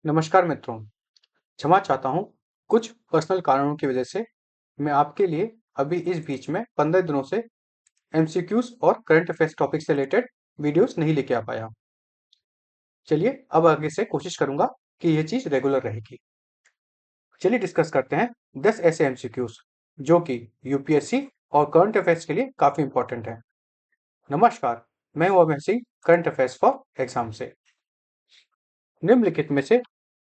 नमस्कार मित्रों, क्षमा चाहता हूँ। कुछ पर्सनल कारणों की वजह से मैं आपके लिए अभी इस बीच में 15 दिनों से एमसीक्यूज और करंट अफेयर्स टॉपिक से रिलेटेड वीडियोस नहीं लेके आ पाया। चलिए अब आगे से कोशिश करूंगा कि यह चीज रेगुलर रहेगी। चलिए डिस्कस करते हैं 10 ऐसे एमसीक्यूज जो कि यूपीएससी और करंट अफेयर्स के लिए काफी इंपॉर्टेंट है। नमस्कार, मैं हूं Abhay Singh, current affairs for exam से। निम्नलिखित में से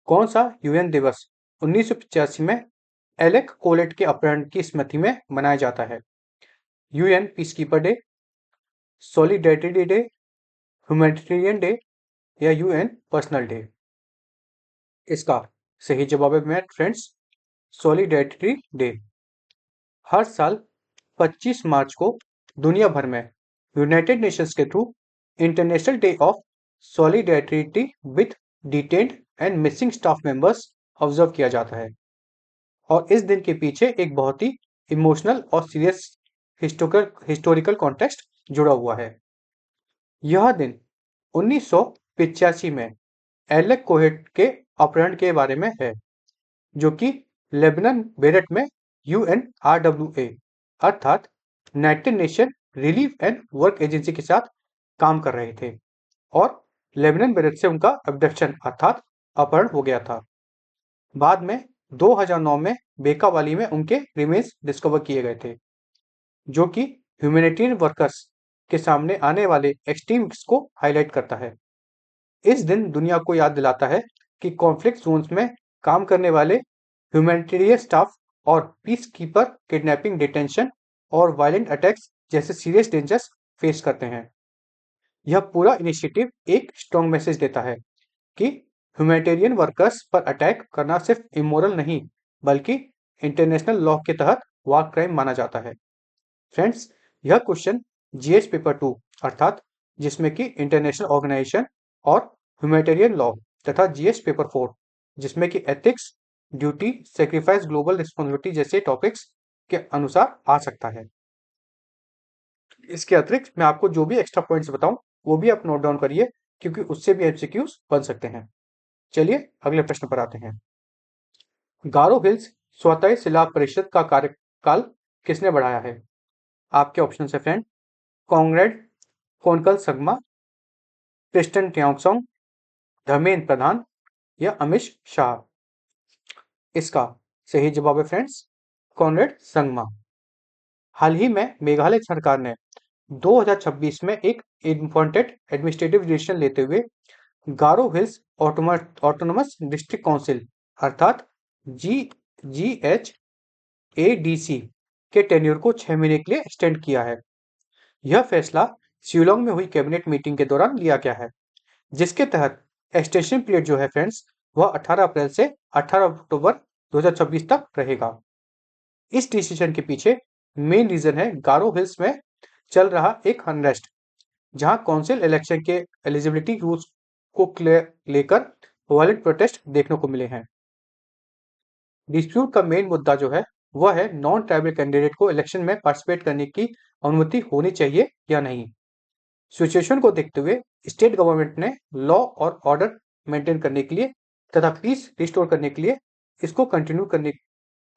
कौन सा यूएन दिवस 1985 में एलेक कोलेट के अपहरण की स्मृति में मनाया जाता है? UN peacekeeper day, solidarity day, humanitarian day या यूएन पर्सनल डे? इसका सही जवाब है मेरे फ्रेंड्स, सॉलिडेरिटी डे। हर साल 25 मार्च को दुनिया भर में यूनाइटेड नेशंस के through international day of solidarity with detained and missing staff members observe किया जाता है। और इस दिन के पीछे एक बहुत ही इमोशनल और सीरियस हिस्टोरिकल कॉन्टेक्स्ट जुड़ा हुआ है। यह दिन 1985 में एलेक कोहेट के अपहरण के बारे में है, जो कि लेबनान बेरट में UNRWA अर्थात United nation relief and work agency के साथ काम कर रहे थे और लेबनान बेरट से उनका अबडक्शन अर्थात अपहरण हो गया था। बाद में 2009 में बेकावाली में उनके रिमेन्स डिस्कवर किए गए थे, जो कि ह्यूमैनिटेरियन वर्कर्स के सामने आने वाले एक्सट्रीम रिस्क को हाईलाइट करता है। इस दिन दुनिया को याद दिलाता है कि कॉन्फ्लिक्ट जोन्स में काम करने वाले ह्यूमैनिटेरियन स्टाफ और पीस कीपर किडनैपिंग, डिटेंशन और वायलेंट अटैक्स जैसे सीरियस डेंजर्स फेस करते हैं। यह पूरा इनिशिएटिव एक स्ट्रॉन्ग मैसेज देता है कि ह्यूमैनिटेरियन वर्कर्स पर अटैक करना सिर्फ इमोरल नहीं, बल्कि इंटरनेशनल लॉ के तहत वॉर क्राइम माना जाता है। फ्रेंड्स, यह क्वेश्चन जीएस पेपर 2 अर्थात जिसमें कि इंटरनेशनल ऑर्गेनाइजेशन और ह्यूमैनिटेरियन लॉ तथा जीएस पेपर 4 जिसमें कि ethics, duty, sacrifice, global responsibility जैसे टॉपिक्स के अनुसार आ सकता है। इसके अतिरिक्त मैं आपको जो भी एक्स्ट्रा पॉइंट्स बताऊं वो भी आप नोट डाउन करिए, क्योंकि उससे भी एमसीक्यूज बन सकते हैं। चलिए अगले प्रश्न पर आते हैं। गारो हिल्स स्वतः शिला परिषद का कार्यकाल किसने बढ़ाया है? आपके ऑप्शन है फ्रेंड, कॉन्ग्रेड कोनकल संगमा, प्रिस्टन ट्याओसोंग, धर्मेंद्र प्रधान या अमिश शाह? इसका सही जवाब है फ्रेंड्स, कॉन्ग्रेड संगमा। हाल ही में मेघालय सरकार ने 2026 में एक इम्पोर्टेंट एडमिनिस्ट्रेटिव डिसीजन लेते हुए गारो हिल्स ऑटोनोमस डिस्ट्रिक्ट काउंसिल अर्थात GHADC के टेन्योर को 6 महीने के लिए एक्सटेंड किया है। यह फैसला शिलोंग में हुई कैबिनेट मीटिंग के दौरान लिया गया है, जिसके तहत एक्सटेंशन पीरियड जो है फ्रेंड्स वह 18 अप्रैल से 18 अक्टूबर 2026 तक रहेगा। इस डिसीजन के पीछे मेन रीजन है गारो हिल्स में चल रहा एक अनरेस्ट, जहां काउंसिल इलेक्शन के एलिजिबिलिटी रूल्स को लेकर वायलेंट प्रोटेस्ट देखने को मिले हैं। डिस्प्यूट का मेन मुद्दा जो है वह है नॉन ट्राइबल कैंडिडेट को इलेक्शन में पार्टिसिपेट करने की अनुमति होनी चाहिए या नहीं। सिचुएशन को देखते हुए स्टेट गवर्नमेंट ने लॉ और ऑर्डर मेंटेन करने के लिए तथा पीस रिस्टोर करने के लिए इसको कंटिन्यू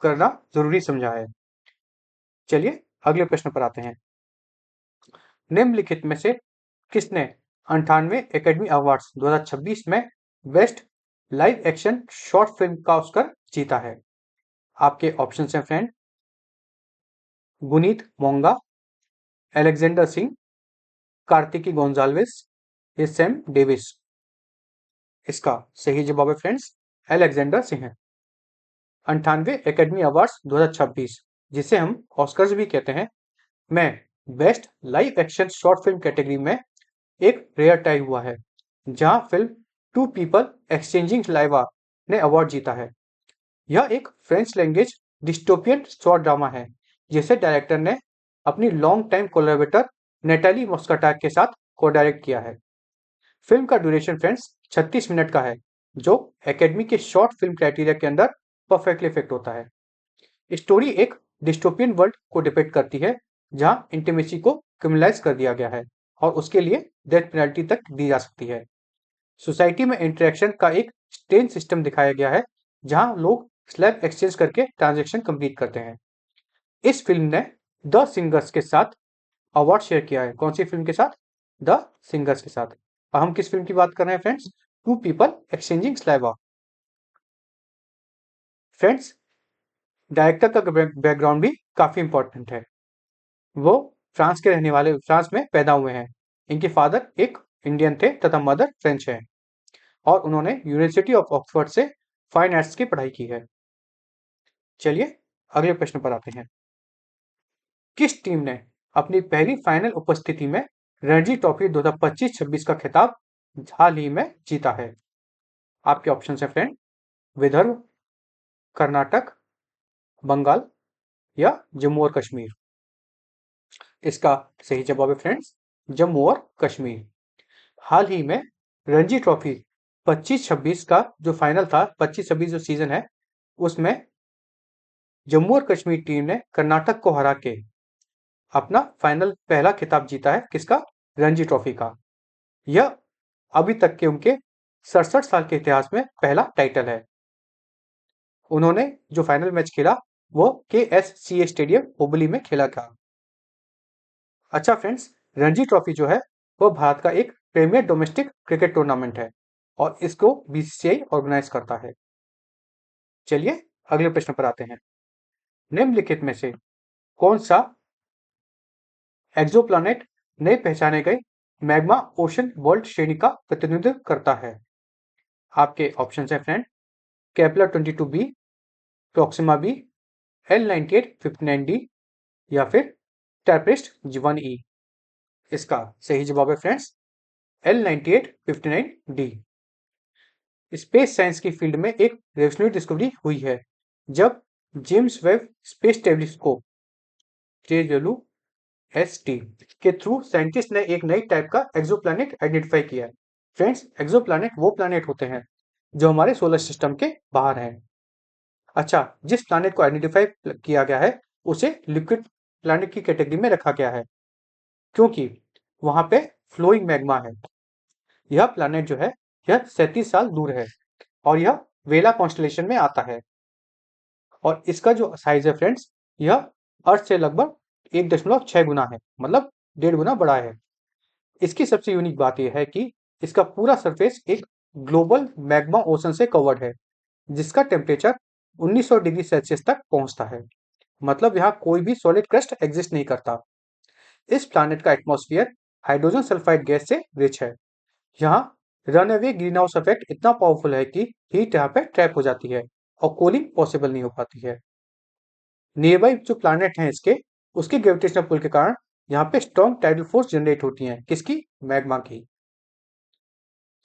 करना जरूरी समझा है। चलिए अगले प्रश्न पर आते हैं। निम्नलिखित में से किसने 98 एकेडमी अवार्ड्स 2026 में best live action short film का ऑस्कर जीता है? आपके ऑप्शन हैं friend, Guneet Monga, Alexander Singh, Kartiki Gonsalves या सैम डेविस? इसका सही जवाब है friends, Alexander Singh. 98 academy awards 2026 जिसे हम ऑस्कर्स भी कहते हैं में best live action short film category में एक रेयर टाई हुआ है, जहां फिल्म टू पीपल एक्सचेंजिंग लाइवा ने अवार्ड जीता है। यह एक French language dystopian short drama है, जिसे डायरेक्टर ने अपनी लॉन्ग टाइम कोलैबोरेटर नेटाली मस्काटा के साथ को डायरेक्ट किया है। फिल्म का ड्यूरेशन फ्रेंड्स 36 मिनट का है, जो एकेडमी के शॉर्ट फिल्म क्राइटेरिया के अंदर परफेक्टली फिट होता है। स्टोरी एक डिस्टोपियन वर्ल्ड को डिपिक्ट करती है, जहां इंटीमेसी को क्रिमिनलाइज कर दिया गया है और उसके लिए डेथ पेनल्टी तक दी जा सकती है। सोसाइटी में इंटरेक्शन का एक स्टेन सिस्टम दिखाया गया है जहां लोग स्लैब एक्सचेंज करके ट्रांजेक्शन कंप्लीट करते हैं। इस फिल्म ने द सिंगर्स के साथ अवार्ड शेयर किया है। कौन सी फिल्म के साथ? द सिंगर्स के साथ। हम किस फिल्म की बात कर रहे हैं friends? Two people exchanging saliva. Friends, director का बैकग्राउंड भी काफी इंपॉर्टेंट है। वो फ्रांस में पैदा हुए हैं। इनके फादर एक इंडियन थे तथा मदर फ्रेंच है और उन्होंने यूनिवर्सिटी ऑफ ऑक्सफोर्ड से फाइन आर्ट्स की पढ़ाई की है। चलिए अगले प्रश्न पर आते हैं। किस टीम ने अपनी पहली फाइनल उपस्थिति में रणजी ट्रॉफी 2025-26 का खिताब हाल ही में जीता है? आपके ऑप्शन है फ्रेंड, विदर्भ, कर्नाटक, बंगाल या जम्मू और कश्मीर। इसका सही जवाब है फ्रेंड्स, जम्मू और कश्मीर। हाल ही में रणजी ट्रॉफी 25-26 का जो फाइनल था, 25-26 जो सीजन है, उसमें जम्मू और कश्मीर टीम ने कर्नाटक को हरा के अपना फाइनल पहला खिताब जीता है। किसका? रणजी ट्रॉफी का। यह अभी तक के उनके 67 साल के इतिहास में पहला टाइटल है। उन्होंने जो फाइनल मैच खेला वो KSCA स्टेडियम हुबली में खेला था। अच्छा फ्रेंड्स, रणजी ट्रॉफी जो है वो भारत का एक प्रीमियर डोमेस्टिक क्रिकेट टूर्नामेंट है और इसको BCCI ऑर्गेनाइज करता है। चलिए अगले प्रश्न पर आते हैं। निम्नलिखित में से कौन सा एक्सोप्लैनेट नए पहचाने गए मैग्मा ओशन वर्ल्ड श्रेणी का प्रतिनिधित्व करता है? आपके ऑप्शन है friend, Kepler 22b, Proxima B, L9859d या फिर टैपिस्ट 1e। इसका सही जवाब है फ्रेंड्स, L9859d। स्पेस साइंस की फील्ड में एक रेवोल्यूशनरी डिस्कवरी हुई है जब James Webb space telescope JWST के थ्रू साइंटिस्ट ने एक नई टाइप का एक्सोप्लैनेट आइडेंटिफाई किया है। फ्रेंड्स, एक्सोप्लैनेट वो प्लैनेट होते हैं जो हमारे सोलर सिस्टम के बाहर हैं। अच्छा, जिस प्लैनेट को आइडेंटिफाई किया गया है उसे लिक्विड प्लैनेट की कैटेगरी में रखा गया है क्योंकि वहां पे फ्लोइंग मैग्मा है। यह प्लैनेट जो है यह 37 साल दूर है और यह वेला कॉन्स्टलेशन में आता है और इसका जो साइज है फ्रेंड्स, यह अर्थ से लगभग 1.6 गुना है, मतलब 1.5 गुना बड़ा है। इसकी सबसे यूनिक बात यह है कि इसका पूरा सरफेस एक ग्लोबल मैग्मा ओशन से कवर्ड है जिसका टेम्परेचर 1900 डिग्री सेल्सियस तक पहुंचता है। मतलब यहाँ कोई भी सॉलिड क्रस्ट एग्जिस्ट नहीं करता। इस प्लैनेट का एटमॉस्फेयर हाइड्रोजन सल्फाइड गैस से रिच है। यहाँ run away green house effect इतना पावरफुल है कि हीट यहाँ पे ट्रैप हो जाती है और कूलिंग पॉसिबल नहीं हो पाती है। नियर बाई जो प्लैनेट हैं इसके, उसके ग्रेविटेशनल पुल के कारण यहाँ पे स्ट्रॉन्ग टाइडल फोर्स जनरेट होती है। किसकी? मैग्मा की।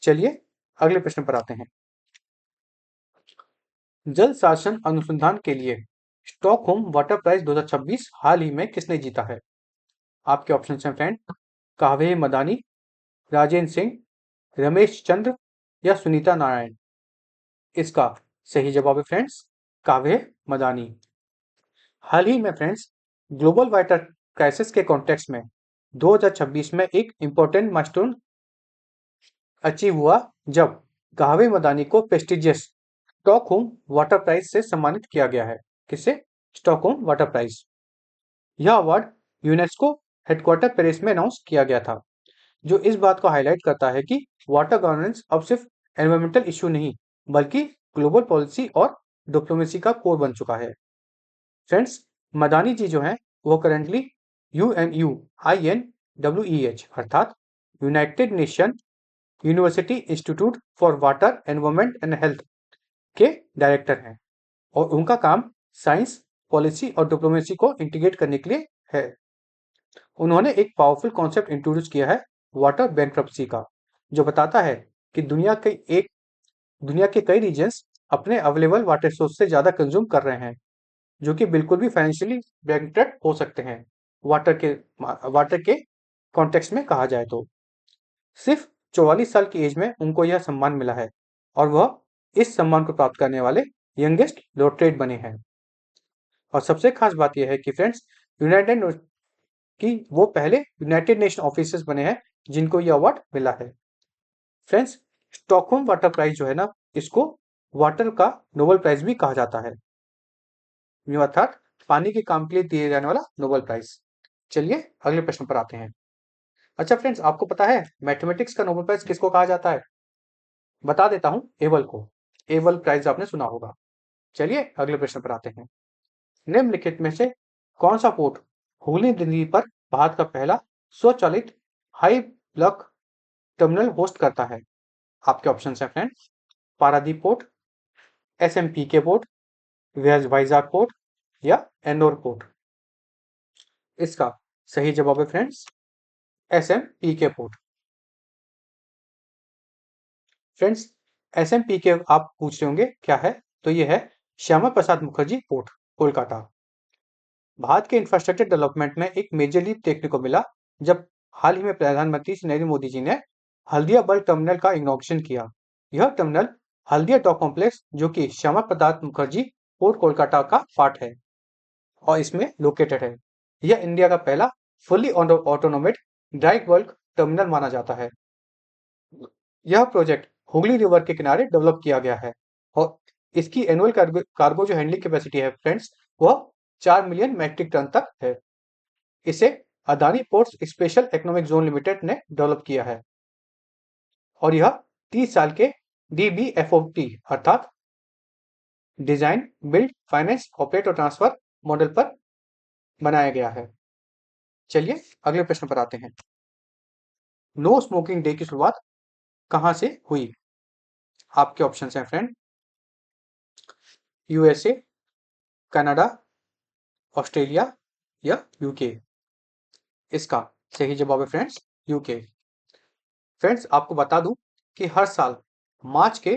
चलिए अगले प्रश्न पर आते हैं। जल शासन अनुसंधान के लिए स्टॉकहोम वाटर प्राइज 2026 हाल ही में किसने जीता है? आपके ऑप्शन हैं फ्रेंड, काव्य मदानी, राजेंद्र सिंह, रमेश चंद्र या सुनीता नारायण। इसका सही जवाब है फ्रेंड्स, काव्य मदानी। हाल ही में फ्रेंड्स, ग्लोबल वाटर क्राइसिस के कॉन्टेक्स्ट में 2026 में एक इंपॉर्टेंट माइलस्टोन अचीव हुआ जब काव्य मदानी को प्रेस्टिजियस स्टॉकहोम वाटर प्राइज से सम्मानित किया गया है। किससे? Stockholm water prize. यह अवार्ड यूनेस्को हेडक्वार्टर पेरिस में अनाउंस किया गया था, जो इस बात को हाईलाइट करता है कि वाटर गवर्नेंस अब सिर्फ एनवायरमेंटल इशू नहीं बल्कि ग्लोबल पॉलिसी और डिप्लोमेसी का कोर बन चुका है। फ्रेंड्स, मदानी जी जो हैं वो करेंटली UNUINWEH अर्थात United nation university institute for water environment and health के डायरेक्टर हैं और उनका काम साइंस, पॉलिसी और डिप्लोमेसी को इंटीग्रेट करने के लिए है। उन्होंने एक पावरफुल कॉन्सेप्ट इंट्रोड्यूस किया है वाटर बैंक्रप्सी का, जो बताता है कि दुनिया के कई रीजन्स अपने अवेलेबल वाटर सोर्स से ज्यादा कंज्यूम कर रहे हैं, जो कि बिल्कुल भी फाइनेंशियली बैंकरप्ट हो सकते हैं। वाटर के कॉन्टेक्स्ट में कहा जाए तो सिर्फ 44 साल की एज में उनको यह सम्मान मिला है और वह इस सम्मान को प्राप्त करने वाले यंगेस्ट लॉटरेट बने हैं। और सबसे खास बात यह है कि फ्रेंड्स, यूनाइटेड कि वो पहले यूनाइटेड नेशन ऑफिसर्स बने हैं जिनको ये अवार्ड मिला है। फ्रेंड्स, स्टॉकहोम वाटर प्राइज जो है ना, इसको वाटर का नोबेल प्राइज भी कहा जाता है, अर्थात पानी के काम के लिए दिए जाने वाला नोबेल प्राइज। चलिए अगले प्रश्न पर आते हैं। अच्छा फ्रेंड्स, आपको पता है मैथमेटिक्स का नोबेल प्राइज किसको कहा जाता है? बता देता हूं, एबल को। एबल प्राइज आपने सुना होगा। चलिए अगले प्रश्न पर आते हैं। निम्नलिखित में से कौन सा पोर्ट हुगली नदी पर भारत का पहला स्वचालित हाई ब्लॉक टर्मिनल होस्ट करता है? आपके ऑप्शन है friends, Paradip port, SMPK port, Vizag port या एंडोर पोर्ट। इसका सही जवाब है friends, SMPK port. Friends, SMPK आप पूछ रहे होंगे क्या है, तो ये है श्यामा प्रसाद मुखर्जी पोर्ट, कोलकाता। भारत के इंफ्रास्ट्रक्चर डेवलपमेंट में एक मेजर लीप देखने को मिला जब हाल ही में प्रधानमंत्री नरेंद्र मोदी जी ने हल्दिया बल्क टर्मिनल का इनॉग्रेशन किया। यह टर्मिनल हल्दिया डॉक कॉम्प्लेक्स, जो कि श्यामा प्रसाद मुखर्जी पोर्ट कोलकाता का पार्ट है और इसमें लोकेटेड है। यह इंडिया का पहला फुल्ली ऑटोनोमेड ड्राई बल्क टर्मिनल माना जाता है। यह प्रोजेक्ट हुगली रिवर के किनारे डेवलप किया गया है और इसकी एनुअल कार्गो जो हैंडलिंग कैपेसिटी है फ्रेंड्स, वह 4 मिलियन मैट्रिक टन तक है। इसे Adani ports special economic zone limited ने डेवलप किया है और यह 30 साल के DBFOT अर्थात डिजाइन बिल्ड फाइनेंस ऑपरेट और ट्रांसफर मॉडल पर बनाया गया है। चलिए अगले प्रश्न पर आते हैं। नो स्मोकिंग डे की शुरुआत कहां से हुई? आपके ऑप्शन हैं फ्रेंड, यूएसए, कनाडा, ऑस्ट्रेलिया या यूके। इसका सही जवाब है फ्रेंड्स, यूके। फ्रेंड्स, आपको बता दूं कि हर साल मार्च के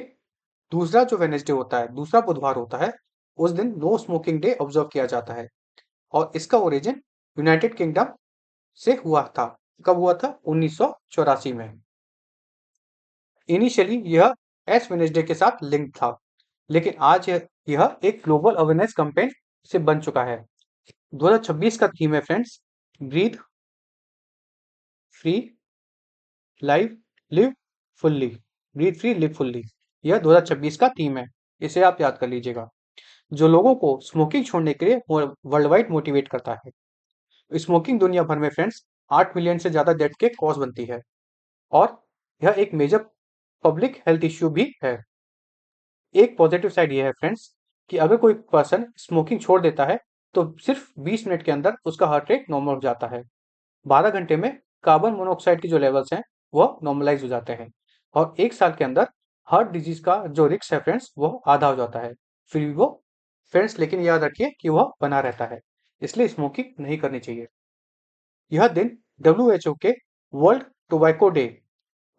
दूसरा जो वेनेसडे होता है, दूसरा बुधवार होता है, उस दिन नो स्मोकिंग डे ऑब्जर्व किया जाता है और इसका ओरिजिन यूनाइटेड किंगडम से हुआ था। कब हुआ था? 1984 में। इनिशियली यह एश वेनेसडे के साथ लिंक था, लेकिन आज यह एक ग्लोबल अवेयरनेस कैंपेन से बन चुका है। 2026 का थीम है friends, breathe free live live fully. Breathe free live fully, यह 2026 का थीम है, इसे आप याद कर लीजिएगा, जो लोगों को स्मोकिंग छोड़ने के लिए वर्ल्ड वाइड मोटिवेट करता है। स्मोकिंग दुनिया भर में फ्रेंड्स 8 मिलियन से ज्यादा डेथ के कॉज बनती है और यह एक मेजर पब्लिक हेल्थ इश्यू भी है। एक पॉजिटिव साइड यह है फ्रेंड्स कि अगर कोई पर्सन स्मोकिंग छोड़ देता है तो सिर्फ 20 मिनट के अंदर उसका हार्ट रेट नॉर्मल हो जाता है। 12 घंटे में कार्बन मोनोऑक्साइड की जो लेवल्स हैं वह नॉर्मलाइज हो जाते हैं और एक साल के अंदर हार्ट डिजीज का जो रिस्क है फ्रेंड्स वह आधा हो जाता है। फिर भी वो फ्रेंड्स, लेकिन याद रखिए कि वह बना रहता है, इसलिए स्मोकिंग नहीं करनी चाहिए। यह दिन WHO के world tobacco day,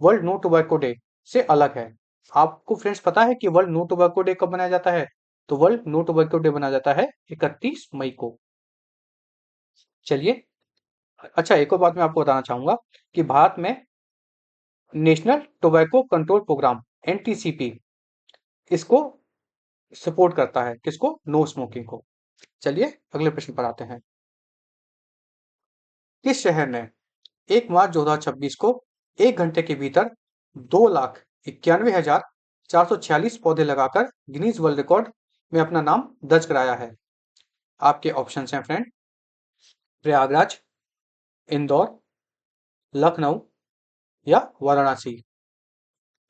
world no tobacco day से अलग है। आपको फ्रेंड्स पता है कि वर्ल्ड नो टोबैको डे कब मनाया जाता है? तो वर्ल्ड नो टोबैको डे मनाया जाता है 31 मई को। चलिए, अच्छा एक और बात मैं आपको बताना चाहूंगा कि भारत में national tobacco control programme NTCP इसको सपोर्ट करता है, किसको? नो स्मोकिंग को। चलिए अगले प्रश्न पर आते हैं। किस शहर ने 1 मार्च 2026 को 1 घंटे के भीतर 2,91,446 पौधे लगाकर गिनीज वर्ल्ड रिकॉर्ड में अपना नाम दर्ज कराया है? आपके ऑप्शन हैं फ्रेंड, प्रयागराज, इंदौर, लखनऊ या वाराणसी।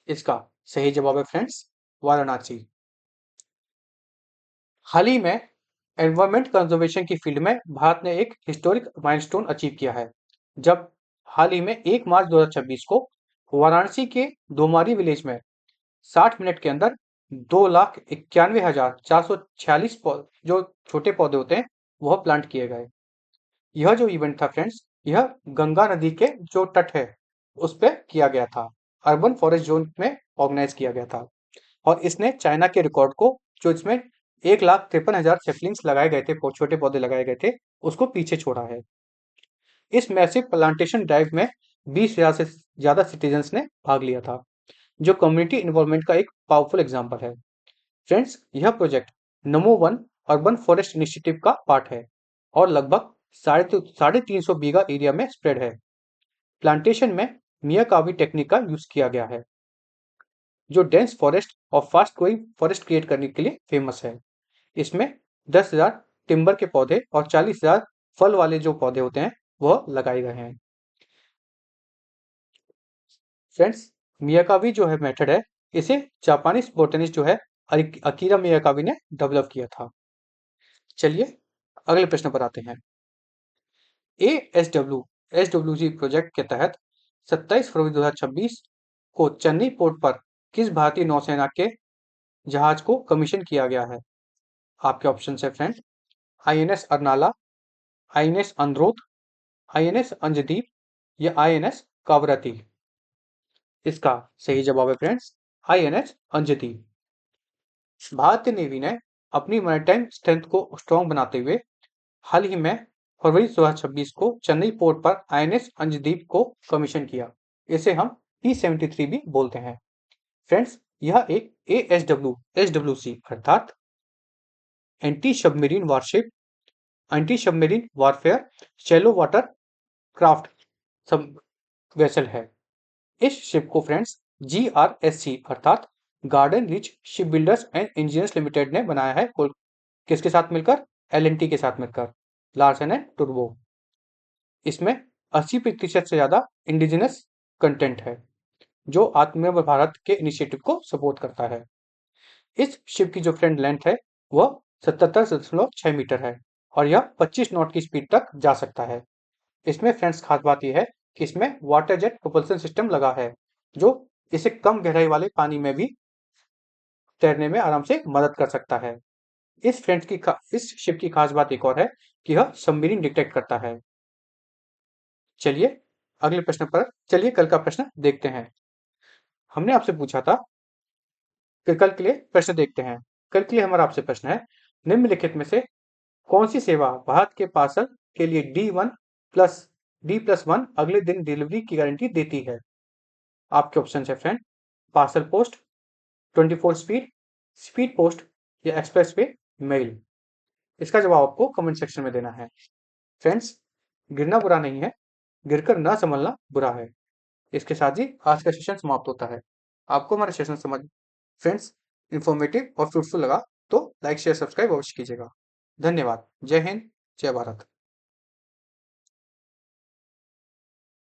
इसका सही जवाब है फ्रेंड्स, वाराणसी। हाल ही में एनवायरमेंट कंजर्वेशन की फील्ड में भारत ने एक हिस्टोरिक माइलस्टोन अचीव किया है, जब हाल ही में 1 मार्च 2026 को वाराणसी के दोमारी विलेज में 60 मिनट के अंदर 2,91,446 जो छोटे पौधे होते हैं वह प्लांट किए गए। यह जो इवेंट था फ्रेंड्स, यह गंगा नदी के जो तट है उस पर किया गया था, अर्बन फॉरेस्ट जोन में ऑर्गेनाइज किया गया था और इसने चाइना के रिकॉर्ड को, जो इसमें 1,53,000 सेपलिंग्स लगाए गए थे, छोटे पौधे लगाए गए थे, उसको पीछे छोड़ा है। इस मैसिव प्लांटेशन ड्राइव में 20,000 से ज्यादा सिटीजन्स ने भाग लिया था, जो कम्युनिटी इन्वॉल्वमेंट का एक पावरफुल एग्जाम्पल है। फ्रेंड्स, यह प्रोजेक्ट नमो वन अर्बन फॉरेस्ट इनिशिएटिव का पार्ट है और लगभग 350 बीघा एरिया में स्प्रेड है। प्लांटेशन में मियाकावी टेक्निक का यूज किया गया है। जो डेंस फॉरेस्ट और फास्ट ग्रोइंग फॉरेस्ट क्रिएट करने के लिए फेमस है। इसमें 10,000 टिम्बर के पौधे और 40,000 फल वाले जो पौधे होते हैं वह लगाए गए हैं। फ्रेंड्स, मियाकावी जो है मेथड है, इसे जापानीज बोटनिस्ट जो है अकीरा मियाकावी ने डेवलप किया था। चलिए अगले प्रश्न पर आते हैं। एसडब्ल्यूजी प्रोजेक्ट के तहत 27 फरवरी 2026 को चेन्नई पोर्ट पर किस भारतीय नौसेना के जहाज को कमीशन किया गया है? आपके ऑप्शन है friend, INS Arnala, INS Androth, INS Anjadip या आईएनएस कावरती। इसका सही जवाब है फ्रेंड्स, आईएनएस अंजदीप। भारतीय नेवी ने अपनी मैरीटाइम स्ट्रेंथ को स्ट्रॉन्ग बनाते हुए हाल ही में फरवरी 2026 को चेन्नई पोर्ट पर आईएनएस अंजदीप को कमीशन किया। इसे हम P-73 भी बोलते हैं। फ्रेंड्स, यह एक एसडब्ल्यूसी अर्थात anti submarine warship, anti submarine warfare shallow water craft सब वेसल है। इस शिप को फ्रेंड्स GRSC अर्थात garden rich ship builders and engineers limited ने बनाया है। किसके साथ मिलकर? L&T के साथ मिलकर, लार्सन एंड टुर्बो। इसमें 80% से ज्यादा इंडिजिनस कंटेंट है जो आत्मनिर्भर भारत के इनिशिएटिव को सपोर्ट करता है। इस शिप की जो फ्रेंड लेंथ है वह 77.6 मीटर है और यह 25 नॉट की स्पीड तक जा सकता है। इसमें फ्रेंड्स खास बात यह है कि इसमें वाटर जेट प्रोपल्सन सिस्टम लगा है जो इसे कम गहराई वाले पानी में भी तैरने में आराम से मदद कर सकता है। इस शिप की खास बात एक और है कि यह सबमरीन डिटेक्ट करता है। चलिए अगले प्रश्न पर चलिए कल का प्रश्न देखते हैं। हमने आपसे पूछा था कि कल के लिए प्रश्न देखते हैं। कल के लिए हमारा आपसे प्रश्न है, निम्नलिखित में से कौन सी सेवा भारत के पार्सल के लिए D+1 अगले दिन डिलीवरी की गारंटी देती है? आपके ऑप्शन है friend, parcel post, 24 speed, speed post या एक्सप्रेस वे मेल। इसका जवाब आपको कमेंट सेक्शन में देना है। फ्रेंड्स, गिरना बुरा नहीं है, गिरकर ना संभलना बुरा है। इसके साथ ही आज का सेशन समाप्त होता है। आपको हमारा सेशन समझ फ्रेंड्स इंफॉर्मेटिव और फ्रूटफुल लगा तो लाइक शेयर सब्सक्राइब अवश्य कीजिएगा। धन्यवाद। जय हिंद, जय भारत।